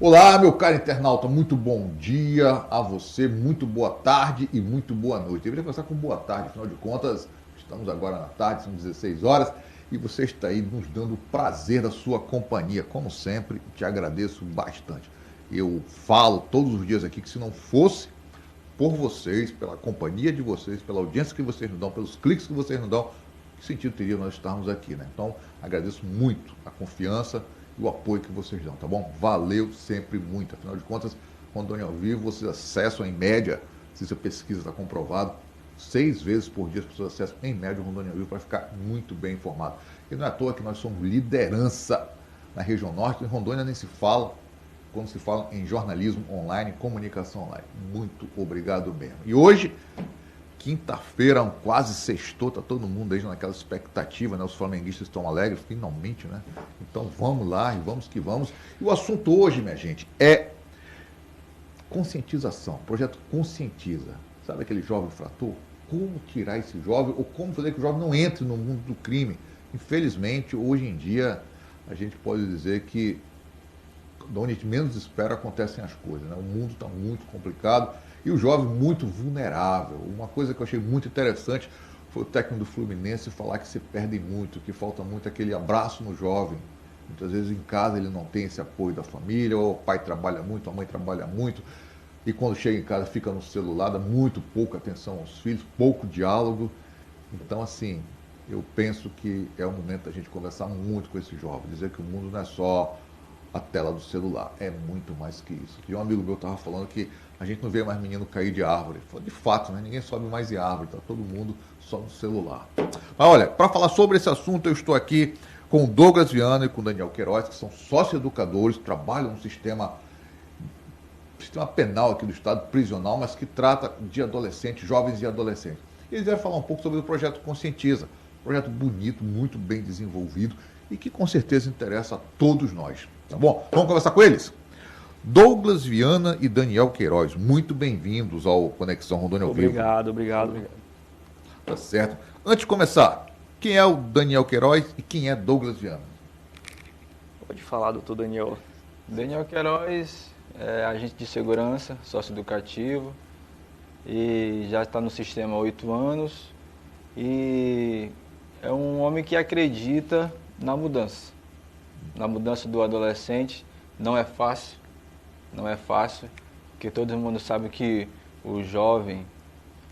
Olá, meu caro internauta, muito bom dia a você, muito boa tarde e muito boa noite. Eu deveria começar com boa tarde, afinal de contas, estamos agora na tarde, são 16 horas, e você está aí nos dando o prazer da sua companhia. Como sempre, te agradeço bastante. Eu falo todos os dias aqui que se não fosse por vocês, pela companhia de vocês, pela audiência que vocês nos dão, pelos cliques que vocês nos dão, que sentido teria nós estarmos aqui, né? Então, agradeço muito a confiança e o apoio que vocês dão, tá bom? Valeu sempre muito. Afinal de contas, Rondônia ao Vivo, vocês acessam em média, se sua pesquisa está comprovado, 6 vezes por dia as pessoas acessam em média o Rondônia ao Vivo para ficar muito bem informado. E não é à toa que nós somos liderança na região norte, em Rondônia nem se fala, quando se fala em jornalismo online, comunicação online. Muito obrigado mesmo. E hoje, quinta-feira, quase sextou, tá todo mundo aí naquela expectativa, né? Os flamenguistas estão alegres, finalmente, né? Então vamos lá e vamos que vamos. E o assunto hoje, minha gente, é conscientização, projeto Conscientiza. Sabe aquele jovem frator? Como tirar esse jovem ou como fazer que o jovem não entre no mundo do crime? Infelizmente, hoje em dia, a gente pode dizer que de onde a gente menos espera acontecem as coisas, né? O mundo está muito complicado e o jovem muito vulnerável. Uma coisa que eu achei muito interessante foi o técnico do Fluminense falar que se perde muito, que falta muito aquele abraço no jovem. Muitas vezes em casa ele não tem esse apoio da família, ou o pai trabalha muito, a mãe trabalha muito, e quando chega em casa fica no celular, dá muito pouca atenção aos filhos, pouco diálogo. Então, assim, eu penso que é o momento da gente conversar muito com esse jovem, dizer que o mundo não é só a tela do celular, é muito mais que isso. E um amigo meu estava falando que a gente não vê mais menino cair de árvore. De fato, né? Ninguém sobe mais de árvore, está todo mundo só no celular. Mas olha, para falar sobre esse assunto, eu estou aqui com o Douglas Viana e com o Daniel Queiroz, que são sócio-educadores, trabalham no sistema penal aqui do Estado, prisional, mas que trata de adolescentes, jovens e adolescentes. E eles vão falar um pouco sobre o projeto Conscientiza, projeto bonito, muito bem desenvolvido e que com certeza interessa a todos nós. Tá bom? Vamos conversar com eles? Douglas Viana e Daniel Queiroz, muito bem-vindos ao Conexão Rondônia ao Vivo. Obrigado. Tá certo. Antes de começar, quem é o Daniel Queiroz e quem é Douglas Viana? Pode falar, doutor Daniel. Daniel Queiroz é agente de segurança, sócio-educativo, e já está no sistema há 8 anos, e é um homem que acredita na mudança do adolescente. Não é fácil, porque todo mundo sabe que o jovem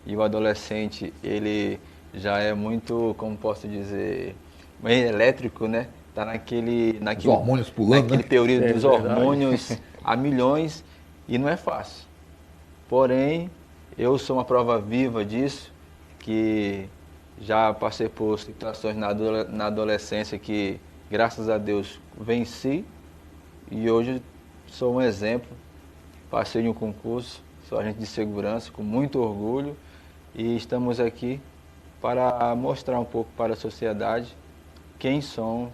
e o adolescente, ele já é muito, como posso dizer, meio elétrico, né? Tá naquele os hormônios pulando, naquele né? período dos hormônios a milhões, e não é fácil. Porém, eu sou uma prova viva disso, que já passei por situações na adolescência que, graças a Deus, venci, e hoje sou um exemplo. Passei em um concurso, sou agente de segurança com muito orgulho, e estamos aqui para mostrar um pouco para a sociedade quem são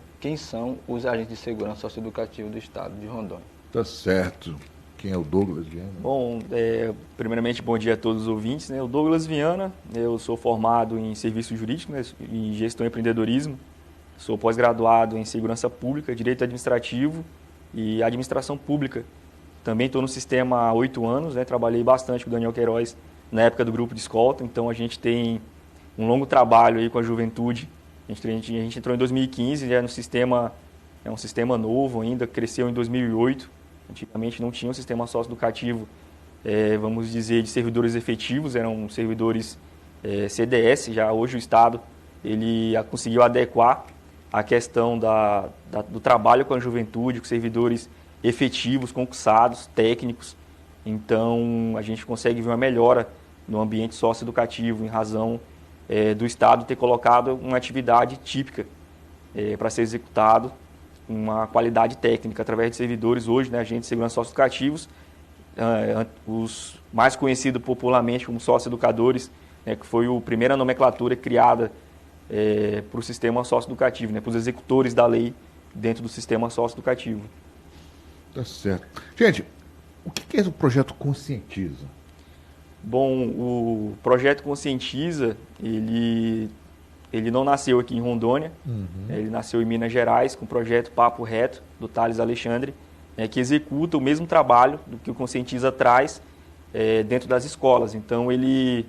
os agentes de segurança socioeducativa do Estado de Rondônia. Tá certo. Quem é o Douglas Viana? Bom, primeiramente, bom dia a todos os ouvintes, né? O Douglas Viana, eu sou formado em serviço jurídico, né, em gestão e empreendedorismo, sou pós-graduado em segurança pública, direito administrativo e administração pública. Também estou no sistema há 8 anos, né? Trabalhei bastante com o Daniel Queiroz na época do grupo de escolta, então a gente tem um longo trabalho aí com a juventude. A gente entrou em 2015, né, no sistema, é um sistema novo ainda, cresceu em 2008. Antigamente não tinha um sistema socioeducativo, vamos dizer, de servidores efetivos, eram servidores CDS. Já hoje o Estado ele conseguiu adequar a questão do trabalho com a juventude, com servidores efetivos, concursados, técnicos. Então, a gente consegue ver uma melhora no ambiente socioeducativo em razão do Estado ter colocado uma atividade típica para ser executado, uma qualidade técnica através de servidores hoje, né, agentes de segurança socioeducativos, os mais conhecidos popularmente como socioeducadores, né, que foi a primeira nomenclatura criada para o sistema socioeducativo, né, para os executores da lei dentro do sistema socioeducativo. Tá certo. Gente, o que é o projeto Conscientiza? Bom, o projeto Conscientiza, ele não nasceu aqui em Rondônia, ele nasceu em Minas Gerais com o projeto Papo Reto, do Thales Alexandre. que executa o mesmo trabalho do que o Conscientiza traz dentro das escolas. Então, ele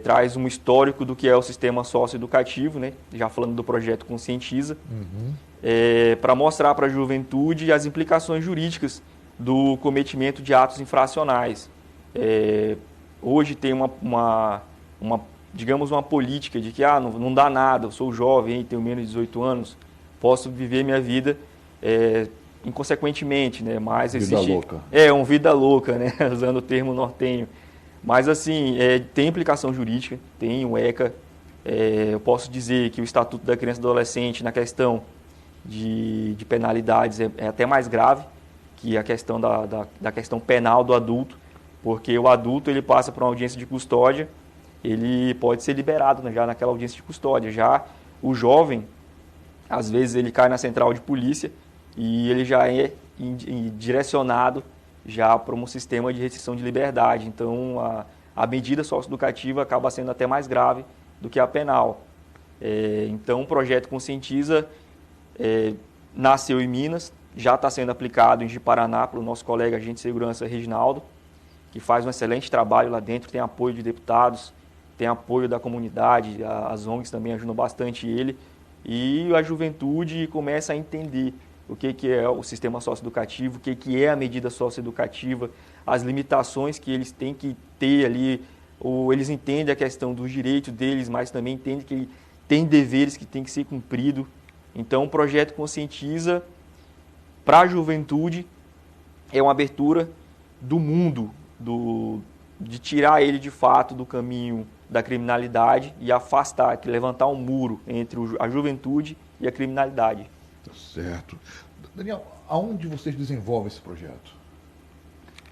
traz um histórico do que é o sistema socioeducativo, né? Já falando do projeto Conscientiza, para mostrar para a juventude as implicações jurídicas do cometimento de atos infracionais. Hoje tem digamos, uma política de que não dá nada, eu sou jovem, tenho menos de 18 anos, posso viver minha vida inconsequentemente, né? Mas vida louca. Uma vida louca, né? Usando o termo nortenho. Mas, assim, tem implicação jurídica, tem o ECA. Eu posso dizer que o Estatuto da Criança e do Adolescente, na questão de penalidades, é até mais grave que a questão da questão penal do adulto, porque o adulto ele passa por uma audiência de custódia, ele pode ser liberado, né, já naquela audiência de custódia. Já o jovem, às vezes, ele cai na central de polícia e ele já é direcionado já para um sistema de restrição de liberdade. Então, a medida socioeducativa acaba sendo até mais grave do que a penal. Então, o projeto Conscientiza nasceu em Minas, já está sendo aplicado em Ji-Paraná pelo nosso colega agente de segurança Reginaldo, que faz um excelente trabalho lá dentro, tem apoio de deputados, tem apoio da comunidade, as ONGs também ajudam bastante ele, e a juventude começa a entender o que é o sistema socioeducativo, o que é a medida socioeducativa, as limitações que eles têm que ter ali, ou eles entendem a questão dos direitos deles, mas também entendem que tem deveres que têm que ser cumpridos. Então, o projeto Conscientiza para a juventude é uma abertura do mundo, de tirar ele de fato do caminho da criminalidade e afastar, levantar um muro entre a juventude e a criminalidade. Tá certo. Daniel, aonde vocês desenvolvem esse projeto?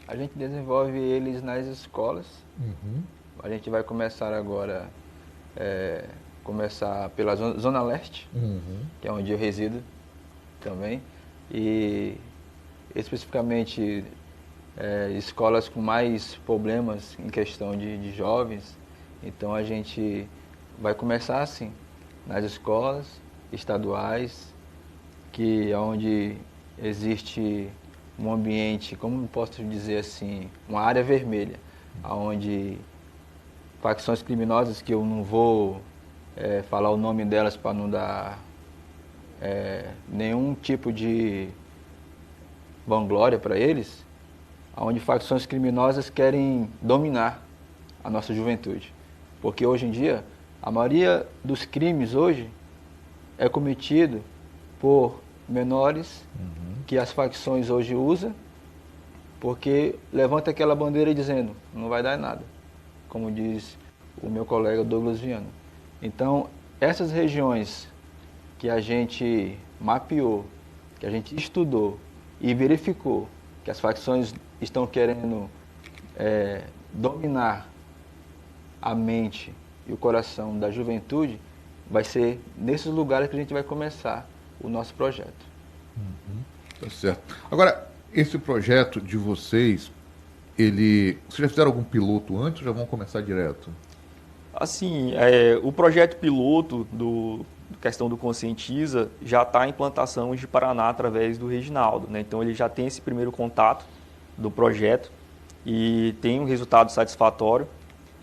A gente desenvolve eles nas escolas. A gente vai começar agora, começar pela Zona Leste, que é onde eu resido também, e especificamente escolas com mais problemas em questão de jovens. Então a gente vai começar assim, nas escolas estaduais, que é onde existe um ambiente, como posso dizer assim, uma área vermelha, onde facções criminosas, que eu não vou falar o nome delas para não dar nenhum tipo de vanglória para eles, onde facções criminosas querem dominar a nossa juventude. Porque hoje em dia, a maioria dos crimes hoje é cometido por menores que as facções hoje usam, porque levanta aquela bandeira dizendo, não vai dar nada, como diz o meu colega Douglas Viana. Então, essas regiões que a gente mapeou, que a gente estudou e verificou que as facções estão querendo dominar a mente e o coração da juventude, vai ser nesses lugares que a gente vai começar o nosso projeto. Tá certo. Agora, esse projeto de vocês, vocês já fizeram algum piloto antes ou já vão começar direto? Assim, o projeto piloto do questão do Conscientiza já está em implantação de Paraná através do Reginaldo, né? Então ele já tem esse primeiro contato do projeto e tem um resultado satisfatório.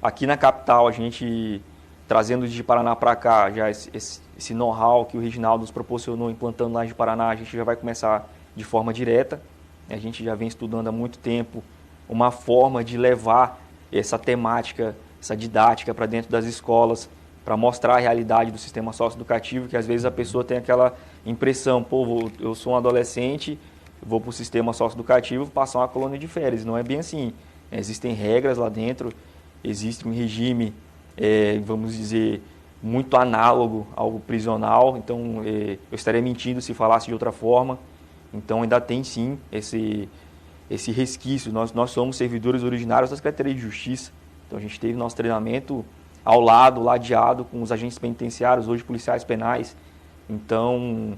Aqui na capital, a gente, trazendo de Paraná para cá, já esse know-how que o Reginaldo nos proporcionou implantando lá de Paraná, a gente já vai começar de forma direta. A gente já vem estudando há muito tempo uma forma de levar essa temática, essa didática para dentro das escolas, para mostrar a realidade do sistema socioeducativo, que às vezes a pessoa tem aquela impressão, eu sou um adolescente, vou para o sistema socioeducativo passar uma colônia de férias. Não é bem assim. Existem regras lá dentro, existe um regime, vamos dizer, muito análogo ao prisional, então eu estaria mentindo se falasse de outra forma. Então ainda tem sim esse resquício. Nós somos servidores originários da Secretaria de Justiça, então a gente teve nosso treinamento ao lado, ladeado com os agentes penitenciários, hoje policiais penais. Então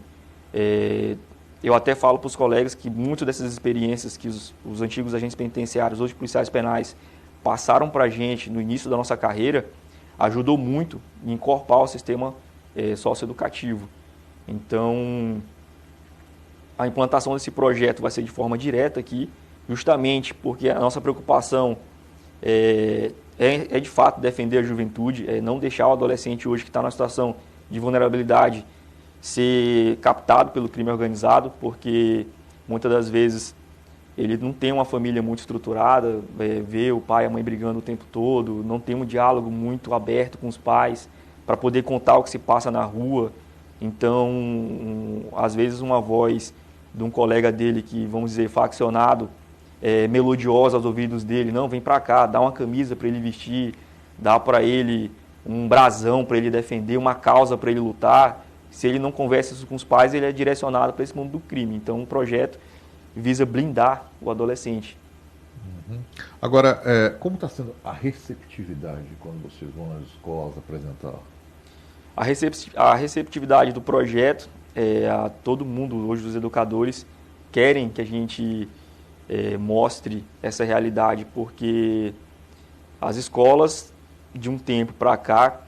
eu até falo para os colegas que muitas dessas experiências que os antigos agentes penitenciários, hoje policiais penais, passaram para a gente no início da nossa carreira, ajudou muito em incorporar o sistema socioeducativo. Então, a implantação desse projeto vai ser de forma direta aqui, justamente porque a nossa preocupação é de fato defender a juventude, é não deixar o adolescente hoje que está numa situação de vulnerabilidade ser captado pelo crime organizado, porque muitas das vezes ele não tem uma família muito estruturada, vê o pai e a mãe brigando o tempo todo, não tem um diálogo muito aberto com os pais para poder contar o que se passa na rua. Então, às vezes uma voz de um colega dele que, vamos dizer, faccionado, melodiosa aos ouvidos dele, não, vem para cá, dá uma camisa para ele vestir, dá para ele um brasão para ele defender, uma causa para ele lutar. Se ele não conversa isso com os pais, ele é direcionado para esse mundo do crime. Então, o projeto visa blindar o adolescente. Uhum. Agora, como está sendo a receptividade quando vocês vão nas escolas apresentar? A receptividade do projeto, a todo mundo, hoje os educadores, querem que a gente mostre essa realidade, porque as escolas, de um tempo para cá,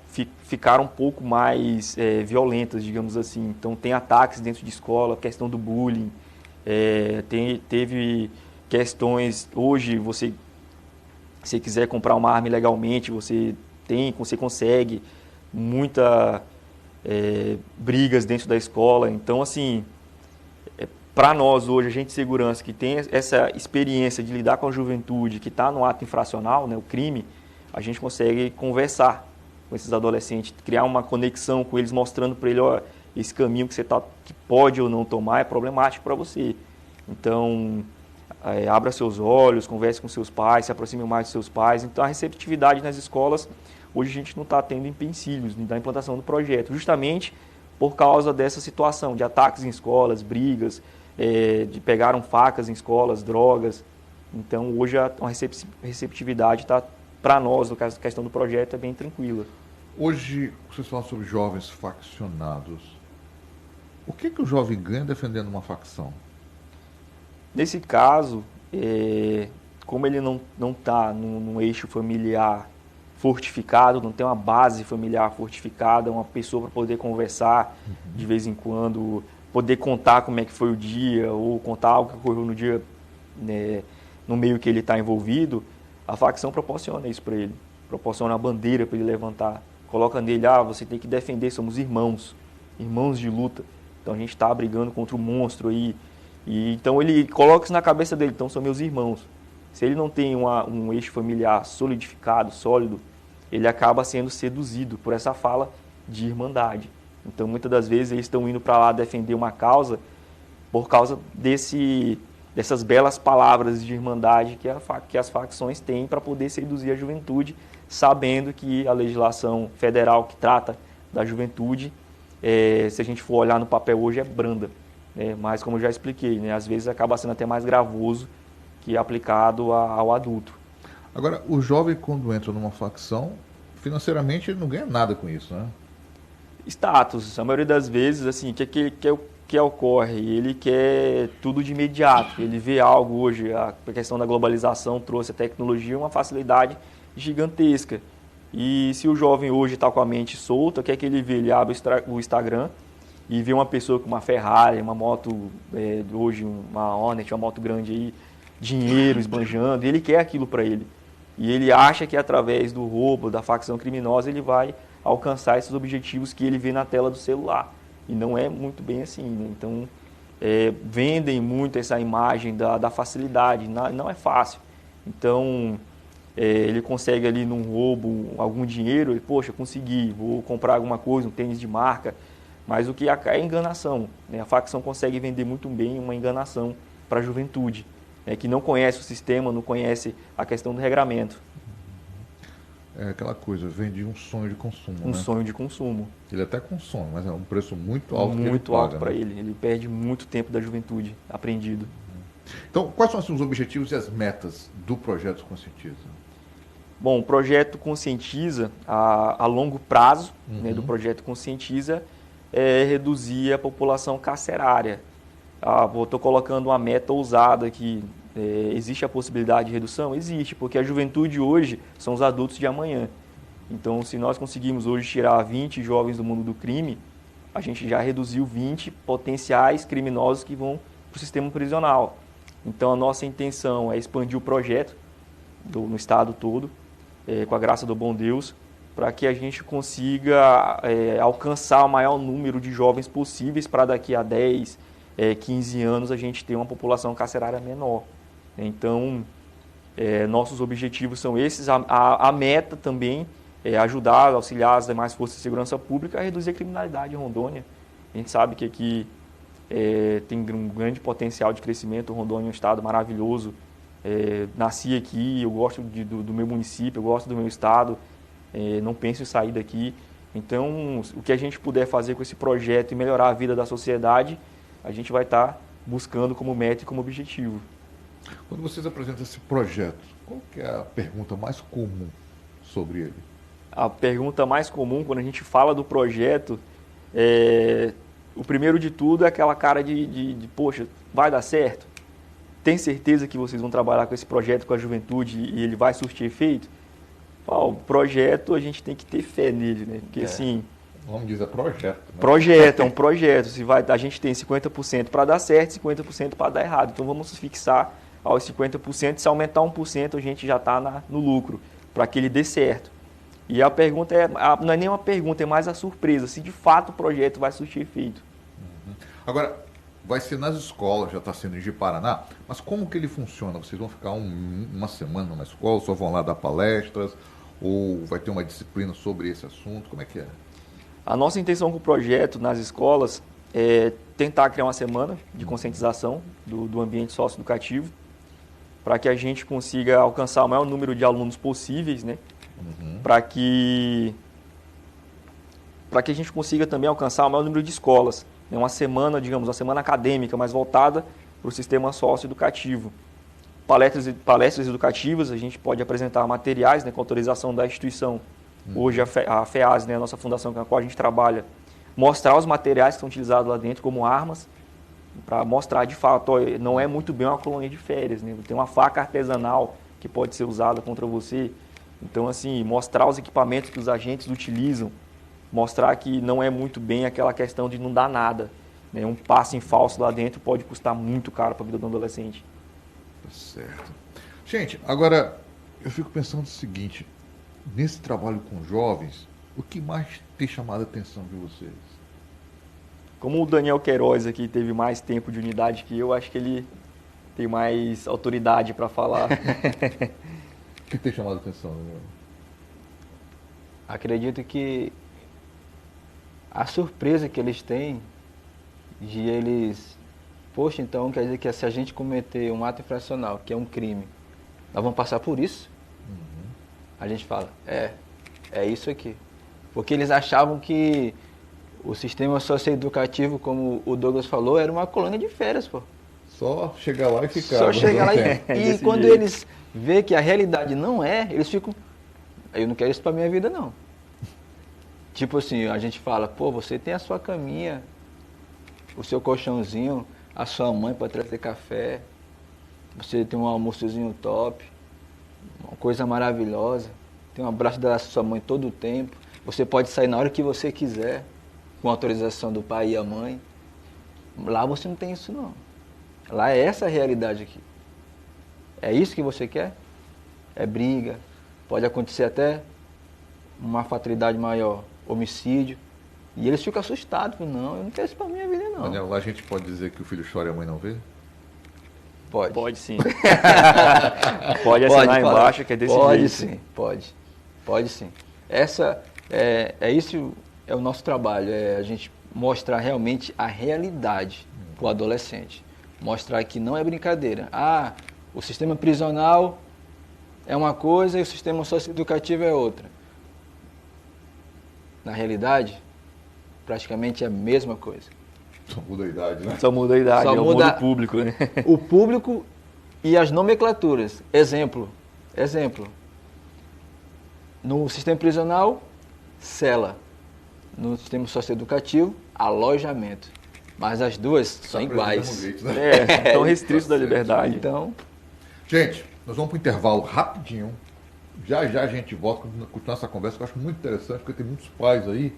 ficaram um pouco mais violentas, digamos assim. Então, tem ataques dentro de escola, questão do bullying, teve questões, hoje, você, se quiser comprar uma arma ilegalmente, você consegue, muita brigas dentro da escola. Então, assim, para nós hoje, agente de segurança que tem essa experiência de lidar com a juventude que está no ato infracional, né, o crime, a gente consegue conversar com esses adolescentes, criar uma conexão com eles, mostrando para ele, ó, esse caminho que você que pode ou não tomar é problemático para você. Então, abra seus olhos, converse com seus pais, se aproxime mais dos seus pais. Então, a receptividade nas escolas, hoje a gente não está tendo empecilhos da implantação do projeto, justamente por causa dessa situação de ataques em escolas, brigas, de pegaram facas em escolas, drogas. Então, hoje a receptividade está, para nós, no caso da questão do projeto, é bem tranquila. Hoje, vocês falam sobre jovens faccionados. O que o jovem ganha defendendo uma facção? Nesse caso, como ele não está num eixo familiar fortificado, não tem uma base familiar fortificada, uma pessoa para poder conversar de vez em quando, poder contar como é que foi o dia, ou contar algo que ocorreu no dia, né, no meio que ele está envolvido, a facção proporciona isso para ele, proporciona a bandeira para ele levantar, coloca nele, você tem que defender, somos irmãos de luta, então a gente está brigando contra o monstro aí, e então ele coloca isso na cabeça dele, então são meus irmãos. Se ele não tem um eixo familiar solidificado, sólido, ele acaba sendo seduzido por essa fala de irmandade. Então, muitas das vezes, eles estão indo para lá defender uma causa por causa dessas belas palavras de irmandade que as facções têm para poder seduzir a juventude, sabendo que a legislação federal que trata da juventude, se a gente for olhar no papel hoje, é branda. Mas, como eu já expliquei, né, às vezes acaba sendo até mais gravoso que aplicado ao adulto. Agora, o jovem, quando entra numa facção, financeiramente ele não ganha nada com isso, né? Status. A maioria das vezes, assim, que ocorre? Ele quer tudo de imediato. Ele vê algo hoje, a questão da globalização trouxe a tecnologia uma facilidade gigantesca. E se o jovem hoje está com a mente solta, o que é que ele vê? Ele abre o Instagram e vê uma pessoa com uma Ferrari, uma moto, hoje uma Hornet, uma moto grande aí, dinheiro esbanjando, e ele quer aquilo para ele. E ele acha que através do roubo, da facção criminosa, ele vai alcançar esses objetivos que ele vê na tela do celular. E não é muito bem assim, né? Então, vendem muito essa imagem da facilidade, não é fácil. Então, ele consegue ali num roubo algum dinheiro, ele, poxa, consegui, vou comprar alguma coisa, um tênis de marca, mas o que é enganação, né? A facção consegue vender muito bem uma enganação para a juventude, que não conhece o sistema, não conhece a questão do regramento. É aquela coisa, vende um sonho de consumo. Um sonho de consumo. Ele até consome, mas é um preço muito alto que ele paga. Muito alto para ele. Ele perde muito tempo da juventude apreendido. Então, quais são assim, os objetivos e as metas do projeto Conscientiza? Bom, o projeto Conscientiza, a longo prazo, né, do projeto Conscientiza, é reduzir a população carcerária. Estou colocando uma meta ousada aqui. Existe a possibilidade de redução? Existe, porque a juventude hoje são os adultos de amanhã. Então, se nós conseguimos hoje tirar 20 jovens do mundo do crime, a gente já reduziu 20 potenciais criminosos que vão para o sistema prisional. Então, a nossa intenção é expandir o projeto no estado todo, com a graça do bom Deus, para que a gente consiga alcançar o maior número de jovens possíveis para daqui a 10, 15 anos a gente ter uma população carcerária menor. Então, nossos objetivos são esses. A meta também é ajudar, auxiliar as demais forças de segurança pública a reduzir a criminalidade em Rondônia. A gente sabe que aqui tem um grande potencial de crescimento. Rondônia é um estado maravilhoso. Nasci aqui, eu gosto do meu município, eu gosto do meu estado, não penso em sair daqui. Então, o que a gente puder fazer com esse projeto e melhorar a vida da sociedade, a gente vai estar buscando como meta e como objetivo. Quando vocês apresentam esse projeto, qual que é a pergunta mais comum sobre ele? A pergunta mais comum quando a gente fala do projeto, o primeiro de tudo é aquela cara de poxa, vai dar certo? Tem certeza que vocês vão trabalhar com esse projeto com a juventude e ele vai surtir efeito? O projeto, a gente tem que ter fé nele, né? Porque assim... O nome diz projeto. Né? Projeto, é um projeto. A gente tem 50% para dar certo e 50% para dar errado. Então vamos fixar aos 50%. Se aumentar 1%, a gente já está no lucro, para que ele dê certo. E a pergunta não é nem uma pergunta, é mais a surpresa, se de fato o projeto vai surtir efeito. Agora, vai ser nas escolas, já está sendo em Ji-Paraná, mas como que ele funciona? Vocês vão ficar uma semana numa escola, só vão lá dar palestras, ou vai ter uma disciplina sobre esse assunto? Como é que é? A nossa intenção com o projeto nas escolas é tentar criar uma semana de conscientização do ambiente socioeducativo, para que a gente consiga alcançar o maior número de alunos possíveis, né? Para que a gente consiga também alcançar o maior número de escolas. É uma semana, digamos, uma semana acadêmica, mais voltada para o sistema socioeducativo. Palestras educativas, a gente pode apresentar materiais, né, com autorização da instituição. Hoje a FEAS, né, a nossa fundação com a qual a gente trabalha, mostrar os materiais que estão utilizados lá dentro como armas, para mostrar de fato, não é muito bem uma colônia de férias, né? Tem uma faca artesanal que pode ser usada contra você. Então, assim, mostrar os equipamentos que os agentes utilizam, mostrar que não é muito bem aquela questão de não dar nada, né? Um passe em falso lá dentro pode custar muito caro para a vida do adolescente. Certo. Gente, agora eu fico pensando o seguinte, nesse trabalho com jovens, o que mais tem chamado a atenção de vocês? Como o Daniel Queiroz aqui teve mais tempo de unidade que eu, acho que ele tem mais autoridade para falar. O que tem chamado a atenção, Daniel? Acredito que a surpresa que eles têm de eles... Poxa, então quer dizer que se a gente cometer um ato infracional, que é um crime, nós vamos passar por isso? A gente fala, é isso aqui. Porque eles achavam que o sistema socioeducativo, como o Douglas falou, era uma colônia de férias, pô. Só chegar lá e ficar. Só chegar lá e quando jeito. eles vê que a realidade não é, eles ficam, eu não quero isso pra minha vida, não. Tipo assim, a gente fala, pô, você tem a sua caminha, o seu colchãozinho, a sua mãe para trazer café, você tem um almoçozinho top, uma coisa maravilhosa, tem um abraço da sua mãe todo o tempo, você pode sair na hora que você quiser, com autorização do pai e a mãe. Lá você não tem isso, não. Lá é essa a realidade aqui. É isso que você quer? É briga, pode acontecer até uma fatalidade maior, homicídio. E eles ficam assustados, não, eu não quero isso pra minha vida, não. Daniel, lá a gente pode dizer que o filho chora e a mãe não vê? Pode. Pode sim. Pode assinar embaixo que é desse pode, jeito. Sim, pode. Pode sim. Essa isso é o nosso trabalho, é a gente mostrar realmente a realidade para o adolescente. Mostrar que não é brincadeira. Ah, o sistema prisional é uma coisa e o sistema socioeducativo é outra. Na realidade, praticamente é a mesma coisa. Só muda a idade, né? Só muda a idade, Só é o muda mundo público, né? O público e as nomenclaturas. Exemplo. No sistema prisional, cela. No sistema socioeducativo, alojamento. Mas as duas são iguais. Jeito, né? Estão restritos da liberdade. Então, gente, nós vamos para o intervalo rapidinho. Já a gente volta continuar essa conversa, que eu acho muito interessante, porque tem muitos pais aí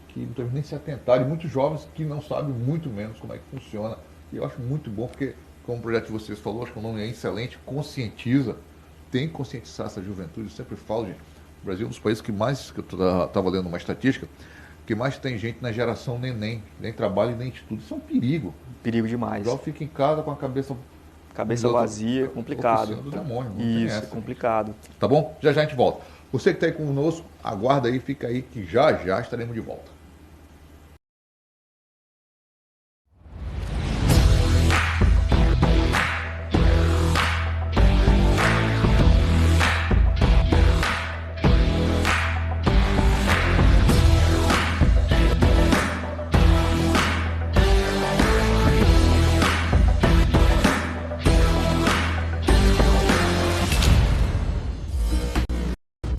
que não devem nem se atentar, e muitos jovens que não sabem muito menos como é que funciona E eu acho muito bom, porque, como o projeto de vocês falou, acho que o nome é excelente, conscientiza, tem que conscientizar essa juventude. Eu sempre falo, gente, o Brasil é um dos países que mais, que eu estava lendo uma estatística, que mais tem gente na geração neném, nem trabalho e nem estudo. Isso é um perigo. Perigo demais. O jovem fica em casa com a cabeça vazia, complicado. Do demônio, não Isso, tem essa. é complicado. Tá bom? Já já a gente volta. Você que está aí conosco, aguarda aí, fica aí, que já já estaremos de volta.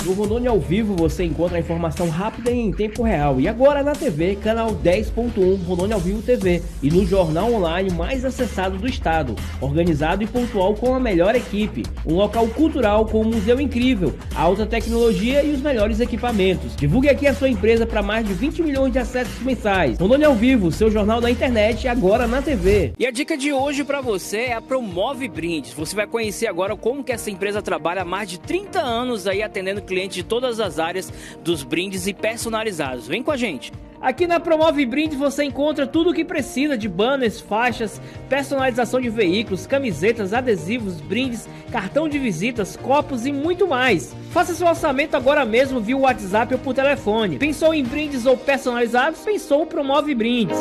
No Rondônia ao Vivo você encontra a informação rápida e em tempo real. E agora na TV, canal 10.1 Rondônia ao Vivo TV. E no jornal online mais acessado do estado. Organizado e pontual com a melhor equipe. Um local cultural com um museu incrível, alta tecnologia e os melhores equipamentos. Divulgue aqui a sua empresa para mais de 20 milhões de acessos mensais. Rondônia ao Vivo, seu jornal da internet, agora na TV. E a dica de hoje para você é a Promove Brindes. Você vai conhecer agora como que essa empresa trabalha há mais de 30 anos aí atendendo clientes de todas as áreas dos brindes e personalizados. Vem com a gente! Aqui na Promove Brindes você encontra tudo o que precisa de banners, faixas, personalização de veículos, camisetas, adesivos, brindes, cartão de visitas, copos e muito mais. Faça seu orçamento agora mesmo via WhatsApp ou por telefone. Pensou em brindes ou personalizados? Pensou Promove Brindes.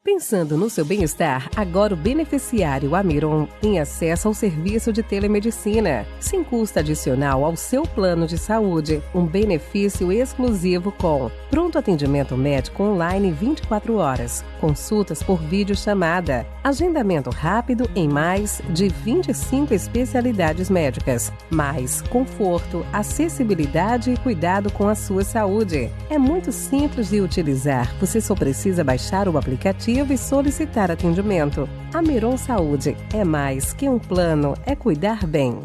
Pensando no seu bem-estar, agora o beneficiário Amiron tem acesso ao serviço de telemedicina, sem custo adicional ao seu plano de saúde. Um benefício exclusivo com pronto atendimento médico online 24 horas, consultas por videochamada, agendamento rápido em mais de 25 especialidades médicas, mais conforto, acessibilidade e cuidado com a sua saúde. É muito simples de utilizar, você só precisa baixar o aplicativo e solicitar atendimento. Amiron Saúde é mais que um plano, é cuidar bem.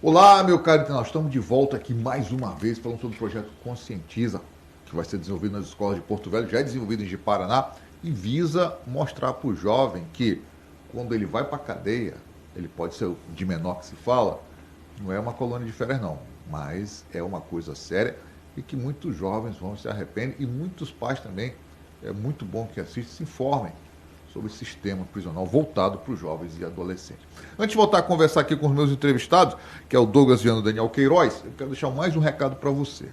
Olá, meu caro internauta, estamos de volta aqui mais uma vez falando sobre o projeto Conscientiza, que vai ser desenvolvido nas escolas de Porto Velho, já é desenvolvido em Ji-Paraná e visa mostrar para o jovem que quando ele vai para a cadeia, ele pode ser de menor que se fala, não é uma colônia de férias não, mas é uma coisa séria e que muitos jovens vão se arrepender e muitos pais também, é muito bom que assistam, se informem sobre o sistema prisional voltado para os jovens e adolescentes. Antes de voltar a conversar aqui com os meus entrevistados, que é o Douglas Viana e o Daniel Queiroz, eu quero deixar mais um recado para você.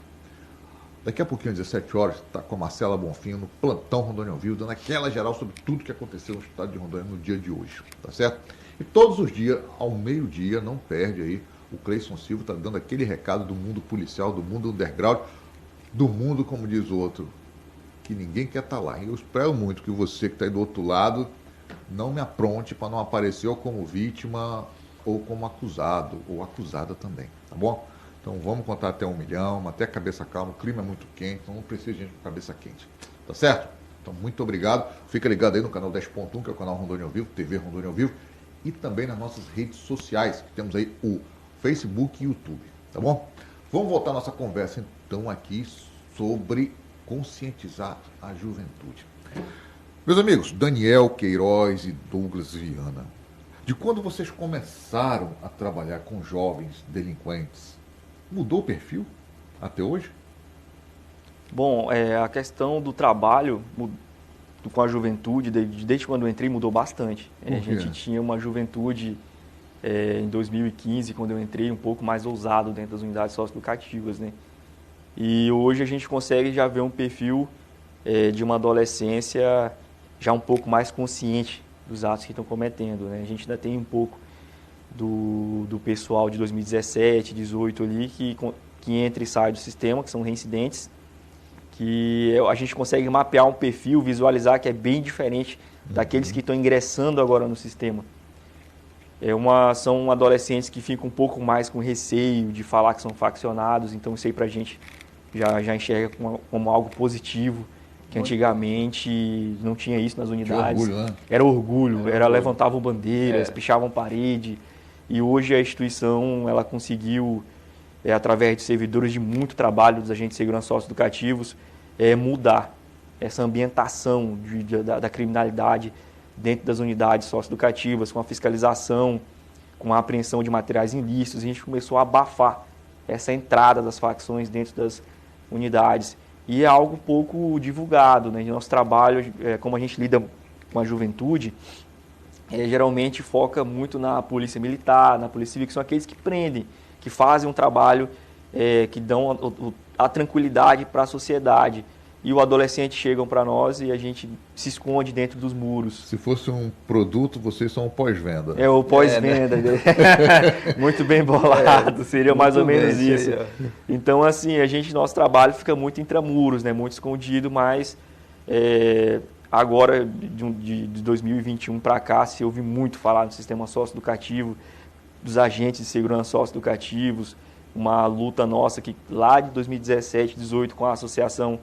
Daqui a pouquinho, às 17 horas, está com a Marcela Bonfim no Plantão Rondônia ao Vivo, dando aquela geral sobre tudo que aconteceu no estado de Rondônia no dia de hoje, tá certo? E todos os dias, ao meio-dia, não perde aí, o Cleison Silva está dando aquele recado do mundo policial, do mundo underground, do mundo, como diz o outro, que ninguém quer estar lá. E eu espero muito que você que está aí do outro lado não me apronte para não aparecer ou como vítima ou como acusado ou acusada também, tá bom? Então vamos contar até 1 milhão, até cabeça calma, o clima é muito quente, então não precisa de gente com cabeça quente, tá certo? Então muito obrigado, fica ligado aí no canal 10.1, que é o canal Rondônia ao Vivo, TV Rondônia ao Vivo, e também nas nossas redes sociais, que temos aí o Facebook e YouTube, tá bom? Vamos voltar a nossa conversa então aqui sobre conscientizar a juventude. Meus amigos, Daniel Queiroz e Douglas Viana, de quando vocês começaram a trabalhar com jovens delinquentes, mudou o perfil até hoje? Bom, a questão do trabalho com a juventude, desde quando eu entrei, mudou bastante. A gente tinha uma juventude em 2015, quando eu entrei, um pouco mais ousado dentro das unidades socioeducativas, né? E hoje a gente consegue já ver um perfil de uma adolescência já um pouco mais consciente dos atos que estão cometendo, né? A gente ainda tem um pouco do pessoal de 2017, 2018 ali, que entra e sai do sistema, que são reincidentes, que a gente consegue mapear um perfil, visualizar que é bem diferente daqueles que estão ingressando agora no sistema. São adolescentes que ficam um pouco mais com receio de falar que são faccionados, então isso aí pra gente já enxerga como algo positivo, que antigamente não tinha isso nas unidades. Orgulho, né? Era orgulho, levantavam bandeiras, pichavam parede, e hoje a instituição ela conseguiu, através de servidores de muito trabalho dos agentes de segurança socioeducativos, mudar essa ambientação da criminalidade dentro das unidades socioeducativas, com a fiscalização, com a apreensão de materiais ilícitos. A gente começou a abafar essa entrada das facções dentro das unidades. E é algo pouco divulgado, né? Nosso trabalho, como a gente lida com a juventude, geralmente foca muito na polícia militar, na polícia civil, que são aqueles que prendem, que fazem um trabalho que dão a tranquilidade para a sociedade. E o adolescente chegam para nós e a gente se esconde dentro dos muros. Se fosse um produto, vocês são o pós-venda. É o pós-venda. Né? Muito bem bolado, seria mais ou menos isso. Então, assim, nosso trabalho fica muito intramuros, né? Muito escondido, mas agora, de 2021 para cá, se ouve muito falar no sistema socioeducativo, dos agentes de segurança socioeducativos, uma luta nossa que lá de 2017, 2018, com a associação,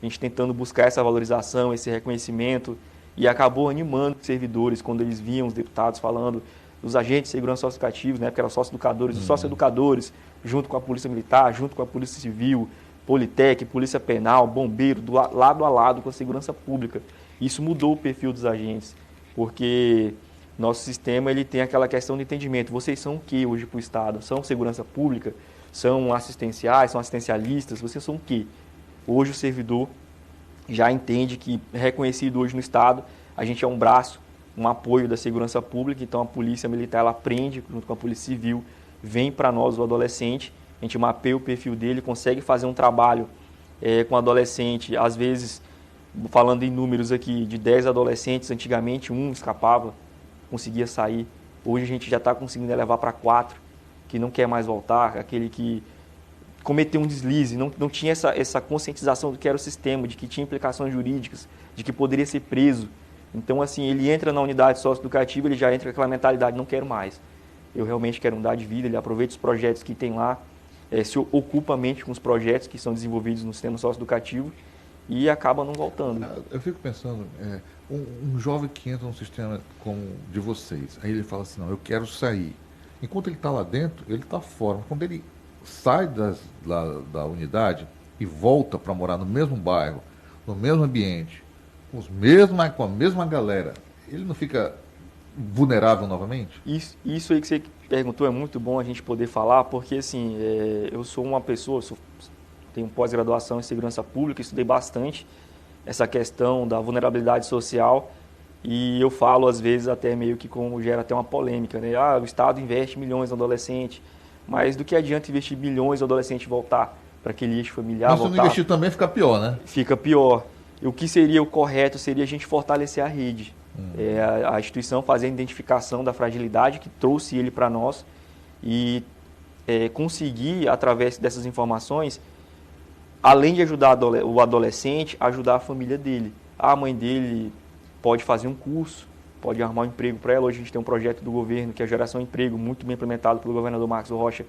a gente tentando buscar essa valorização, esse reconhecimento, e acabou animando os servidores quando eles viam os deputados falando dos agentes de segurança socioeducativos, né, porque eram sócio-educadores, os sócio-educadores, junto com a Polícia Militar, junto com a Polícia Civil, Politec, Polícia Penal, Bombeiro, lado a lado com a segurança pública. Isso mudou o perfil dos agentes, porque nosso sistema ele tem aquela questão de entendimento. Vocês são o que hoje para o Estado? São segurança pública? São assistenciais? São assistencialistas? Vocês são o quê? Hoje o servidor já entende que, reconhecido hoje no Estado, a gente é um braço, um apoio da segurança pública, então a Polícia Militar ela aprende junto com a Polícia Civil, vem para nós o adolescente, a gente mapeia o perfil dele, consegue fazer um trabalho com o adolescente, às vezes, falando em números aqui, de 10 adolescentes, antigamente um escapava, conseguia sair, hoje a gente já está conseguindo levar para 4, que não quer mais voltar, aquele que cometeu um deslize, não tinha essa conscientização do que era o sistema, de que tinha implicações jurídicas, de que poderia ser preso. Então, assim, ele entra na unidade socioeducativa, ele já entra com aquela mentalidade, não quero mais. Eu realmente quero mudar de vida, ele aproveita os projetos que tem lá, se ocupa a mente com os projetos que são desenvolvidos no sistema socioeducativo e acaba não voltando. Eu fico pensando, um jovem que entra num sistema como de vocês, aí ele fala assim, não, eu quero sair. Enquanto ele está lá dentro, ele está fora. Quando ele sai da unidade e volta para morar no mesmo bairro, no mesmo ambiente, com a mesma galera, ele não fica vulnerável novamente? Isso aí que você perguntou é muito bom a gente poder falar, porque assim, eu sou uma pessoa, tenho pós-graduação em segurança pública, estudei bastante essa questão da vulnerabilidade social e eu falo às vezes até meio que como gera até uma polêmica, né? O Estado investe milhões no adolescente, mas do que adianta investir bilhões no adolescente voltar para aquele eixo familiar? Mas se não investir também fica pior, né? Fica pior. E o que seria o correto seria a gente fortalecer a rede. A instituição fazer a identificação da fragilidade que trouxe ele para nós e conseguir, através dessas informações, além de ajudar o adolescente, ajudar a família dele. A mãe dele pode fazer um curso, pode arrumar um emprego para ela. Hoje a gente tem um projeto do governo que é a geração de emprego, muito bem implementado pelo governador Marcos Rocha.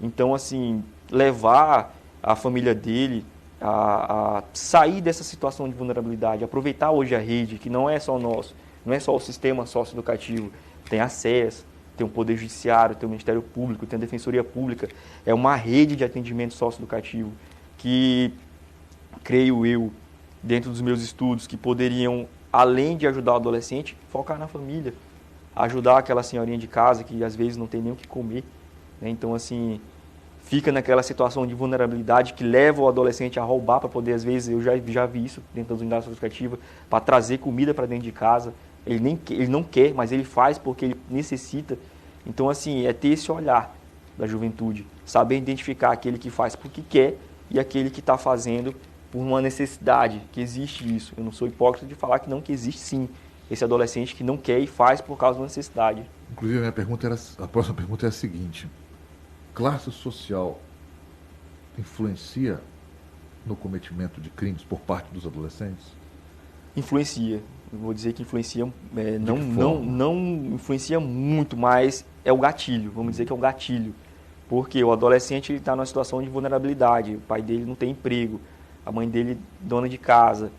Então, assim, levar a família dele a sair dessa situação de vulnerabilidade, aproveitar hoje a rede, que não é só o nosso, não é só o sistema socioeducativo, tem a SES, tem o Poder Judiciário, tem o Ministério Público, tem a Defensoria Pública, é uma rede de atendimento socioeducativo que, creio eu, dentro dos meus estudos, que poderiam além de ajudar o adolescente, focar na família, ajudar aquela senhorinha de casa que às vezes não tem nem o que comer, né? Então, assim, fica naquela situação de vulnerabilidade que leva o adolescente a roubar para poder, às vezes, eu já vi isso dentro das unidades educativas, para trazer comida para dentro de casa. Ele não quer, mas ele faz porque ele necessita. Então, assim, é ter esse olhar da juventude, saber identificar aquele que faz porque quer e aquele que está fazendo por uma necessidade, que existe isso. Eu não sou hipócrita de falar que não, que existe sim esse adolescente que não quer e faz por causa da necessidade. Inclusive, a próxima pergunta é a seguinte: classe social influencia no cometimento de crimes por parte dos adolescentes? Influencia. Eu vou dizer que influencia, não influencia muito, mas é o gatilho. Vamos dizer que é o gatilho. Porque o adolescente está numa situação de vulnerabilidade. O pai dele não tem emprego, a mãe dele dona de casa,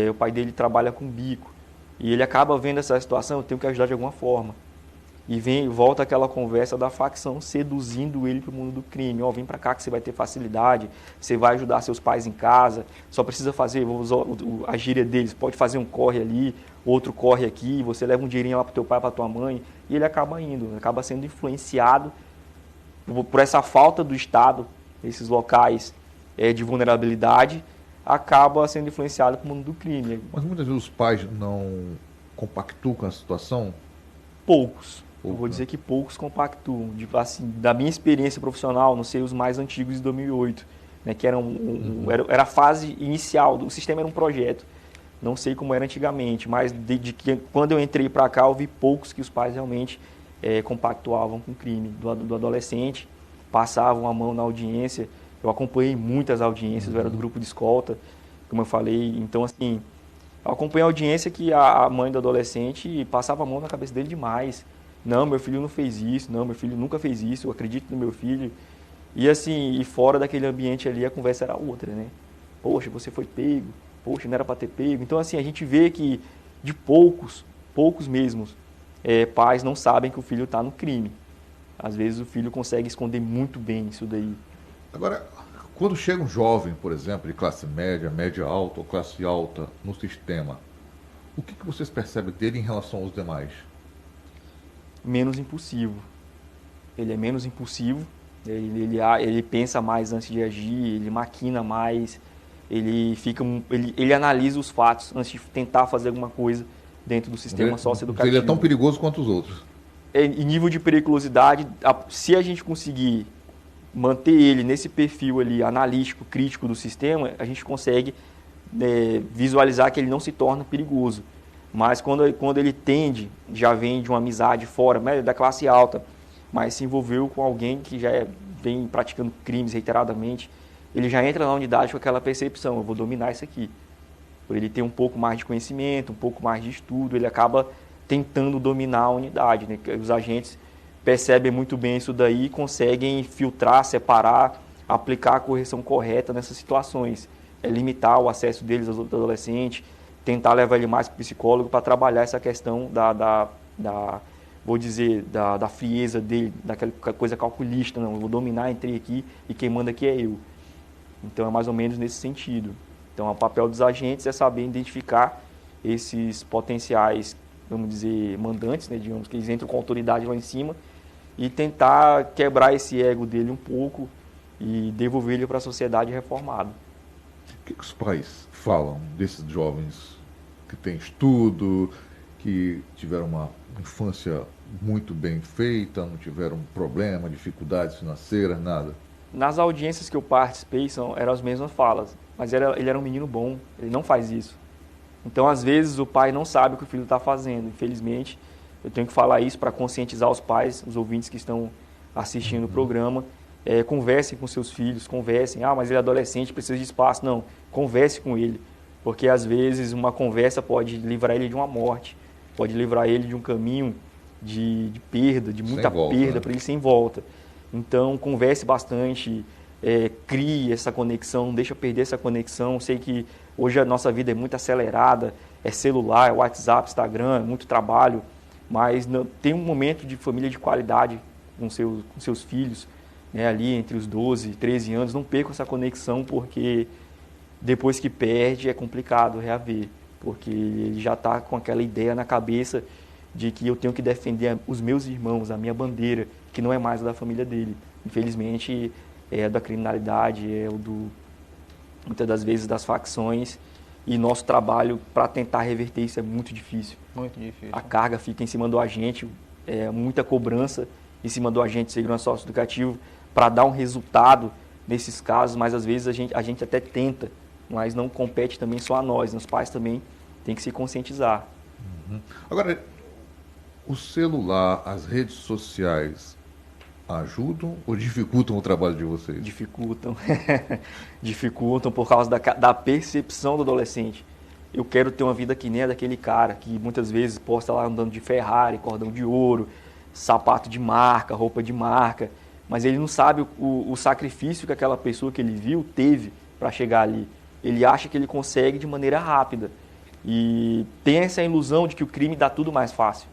o pai dele trabalha com bico. E ele acaba vendo essa situação, eu tenho que ajudar de alguma forma. E volta aquela conversa da facção seduzindo ele para o mundo do crime. Vem para cá que você vai ter facilidade, você vai ajudar seus pais em casa, só precisa fazer, vou usar a gíria deles, pode fazer um corre ali, outro corre aqui, você leva um dinheirinho lá para o teu pai, para tua mãe, e ele acaba indo, acaba sendo influenciado por essa falta do Estado, esses locais de vulnerabilidade, acaba sendo influenciado para o mundo do crime. Mas muitas vezes os pais não compactuam com a situação? Poucos. Eu vou dizer que poucos compactuam. Assim, da minha experiência profissional, não sei os mais antigos de 2008, né, que era a fase inicial, o sistema era um projeto. Não sei como era antigamente, mas quando eu entrei para cá, eu vi poucos que os pais realmente compactuavam com o crime do adolescente, passavam a mão na audiência. Eu acompanhei muitas audiências, eu era do grupo de escolta, como eu falei. Então, assim, eu acompanhei a audiência que a mãe do adolescente passava a mão na cabeça dele demais. Não, meu filho não fez isso, não, meu filho nunca fez isso, eu acredito no meu filho. E assim, e fora daquele ambiente ali, a conversa era outra, né? Poxa, você foi pego, poxa, não era para ter pego. Então, assim, a gente vê que de poucos mesmo, pais não sabem que o filho está no crime. Às vezes o filho consegue esconder muito bem isso daí. Agora, quando chega um jovem, por exemplo, de classe média, média alta ou classe alta no sistema, o que vocês percebem dele em relação aos demais? Menos impulsivo. Ele é menos impulsivo, ele pensa mais antes de agir, ele maquina mais, ele analisa os fatos antes de tentar fazer alguma coisa dentro do sistema socioeducativo. Ele é tão perigoso quanto os outros. Em nível de periculosidade, se a gente conseguir manter ele nesse perfil ali analítico, crítico do sistema, a gente consegue visualizar que ele não se torna perigoso. Mas quando ele já vem de uma amizade fora, da classe alta, mas se envolveu com alguém que já vem praticando crimes reiteradamente, ele já entra na unidade com aquela percepção: eu vou dominar isso aqui. Por ele ter um pouco mais de conhecimento, um pouco mais de estudo, ele acaba tentando dominar a unidade, né? Os agentes percebem muito bem isso daí e conseguem filtrar, separar, aplicar a correção correta nessas situações. Limitar o acesso deles aos adolescentes, tentar levar ele mais para o psicólogo para trabalhar essa questão da frieza dele, daquela coisa calculista. Não, eu vou dominar, entrei aqui e quem manda aqui é eu. Então é mais ou menos nesse sentido. Então o papel dos agentes é saber identificar esses potenciais, vamos dizer, mandantes, né, digamos que eles entram com autoridade lá em cima, e tentar quebrar esse ego dele um pouco e devolver ele para a sociedade reformado. O que os pais falam desses jovens que têm estudo, que tiveram uma infância muito bem feita, não tiveram problema, dificuldades financeiras, nada? Nas audiências que eu participei, eram as mesmas falas, mas ele era um menino bom, ele não faz isso. Então, às vezes, o pai não sabe o que o filho está fazendo. Infelizmente, eu tenho que falar isso para conscientizar os pais, os ouvintes que estão assistindo o programa. Conversem com seus filhos, conversem. Mas ele é adolescente, precisa de espaço. Não, converse com ele, porque às vezes uma conversa pode livrar ele de uma morte, pode livrar ele de um caminho de perda, de muita perda, para ele sem volta. Então, converse bastante, crie essa conexão, não deixa perder essa conexão. Sei que hoje a nossa vida é muito acelerada, é celular, é WhatsApp, Instagram, é muito trabalho, mas tem um momento de família de qualidade com seus filhos, né, ali entre os 12 e 13 anos. Não percam essa conexão, porque depois que perde é complicado reaver. porque ele já está com aquela ideia na cabeça de que eu tenho que defender os meus irmãos, a minha bandeira, que não é mais a da família dele. Infelizmente, é da criminalidade, muitas das vezes das facções, e nosso trabalho para tentar reverter isso é muito difícil. Muito difícil. A carga fica em cima do agente, muita cobrança em cima do agente de segurança socioeducativa para dar um resultado nesses casos, mas às vezes a gente até tenta, mas não compete também só a nós, os pais também têm que se conscientizar. Uhum. Agora, o celular, as redes sociais ajudam ou dificultam o trabalho de vocês? Dificultam. Dificultam por causa da percepção do adolescente. Eu quero ter uma vida que nem a daquele cara, que muitas vezes posta lá andando de Ferrari, cordão de ouro, sapato de marca, roupa de marca, mas ele não sabe o sacrifício que aquela pessoa que ele viu teve para chegar ali. Ele acha que ele consegue de maneira rápida e tem essa ilusão de que o crime dá tudo mais fácil.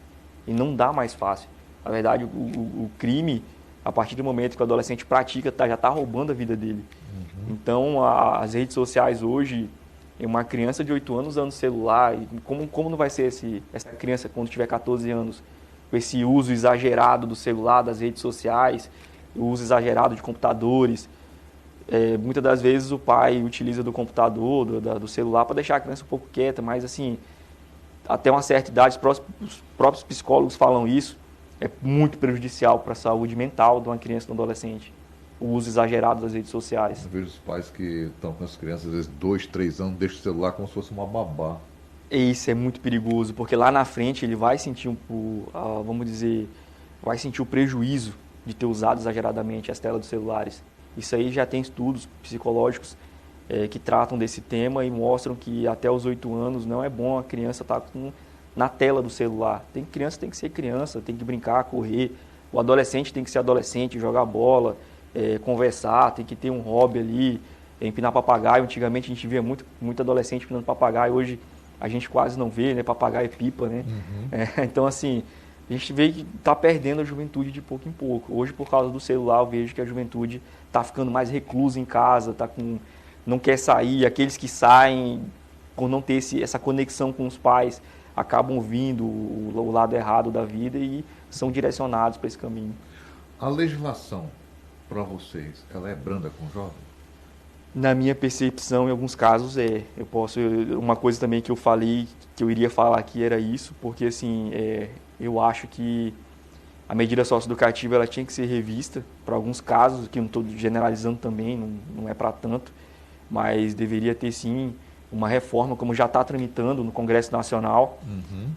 E não dá mais fácil. Na verdade, o crime, a partir do momento que o adolescente pratica, já está roubando a vida dele. Uhum. Então, as redes sociais hoje, uma criança de 8 anos usando celular, e como não vai ser essa criança quando tiver 14 anos, com esse uso exagerado do celular, das redes sociais, o uso exagerado de computadores. Muitas das vezes o pai utiliza do computador, do celular, para deixar a criança um pouco quieta, mas assim, até uma certa idade, os próprios psicólogos falam isso, é muito prejudicial para a saúde mental de uma criança e de um adolescente, o uso exagerado das redes sociais. Eu vejo os pais que estão com as crianças, às vezes 2, 3 anos, deixam o celular como se fosse uma babá. E isso é muito perigoso, porque lá na frente ele vai sentir vamos dizer, vai sentir o prejuízo de ter usado exageradamente as telas dos celulares. Isso aí já tem estudos psicológicos que tratam desse tema e mostram que até os 8 anos não é bom a criança estar na tela do celular. Criança tem que ser criança, tem que brincar, correr. O adolescente tem que ser adolescente, jogar bola, conversar, tem que ter um hobby ali, empinar papagaio. Antigamente a gente via muito adolescente empinando papagaio, hoje a gente quase não vê, né? Papagaio e pipa, né? Uhum. Então, assim, a gente vê que está perdendo a juventude de pouco em pouco. Hoje, por causa do celular, eu vejo que a juventude está ficando mais reclusa em casa, não quer sair. Aqueles que saem, por não ter essa conexão com os pais, acabam vindo o lado errado da vida e são direcionados para esse caminho. A legislação, para vocês, ela é branda com o jovem? Na minha percepção, em alguns casos, uma coisa também que eu falei, que eu iria falar aqui era isso, porque assim, eu acho que a medida socioeducativa ela tinha que ser revista para alguns casos, que não estou generalizando também, não é para tanto, mas deveria ter sim uma reforma, como já está tramitando no Congresso Nacional. Uhum.